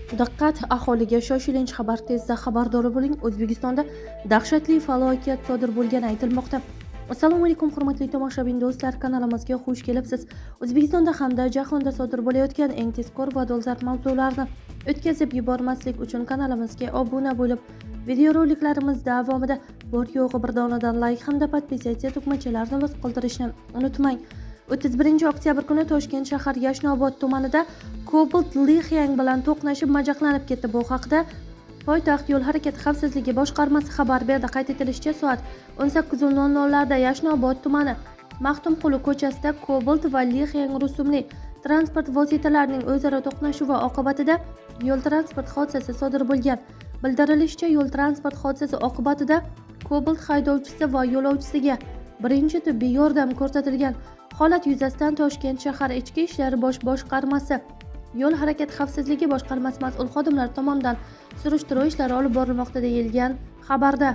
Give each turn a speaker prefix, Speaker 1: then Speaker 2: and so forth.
Speaker 1: Diqqat, aholiga shoshilinch xabar, tezda xabardor bo'ling. O'zbekistonda dahshatli falokat sodir bo'lgani aytilmoqda. Assalomu alaykum hurmatli tomoshabin do'stlar, kanalimizga xush kelibsiz. O'zbekistonda hamda jahonda sodir bo'layotgan eng tezkor va dolzarb mavzularni o'tkazib yubormaslik uchun kanalimizga obuna bo'lib, videoroliklarimiz davomida bor yo'g'i bir donadan like hamda podpisatsiya tugmachalarini bosib qoldirishni unutmang. 31 oktyabr kuni Toshkent shahar Yashnobod tumanida Cobalt Lithium bilan to'qnashib majaqlanib ketdi. Bu haqda poytaxt yo'l harakati xavfsizligi boshqarmasi xabar berdi. Qayd etilishicha, soat 18:00 da Yashnobod tumani Maxtumquli ko'chasida Cobalt va Lithium rusumli transport vositalarining o'zaro to'qnashuvi oqibatida yo'l transport hodisasi sodir bo'lgan. Bildirilishicha, yo'l transport hodisasi oqibatida Cobalt haydovchisi va yo'lovchisiga birinchi tibbiy yordam ko'rsatilgan. Holat yuzasidan Toshkent shahar Ichki ishlar bosh boshqarmasi yo'l harakati xavfsizligi boshqarmasi mas'ul xodimlari tomonidan surishtiruv ishlari olib borilmoqda deyilgan xabarda.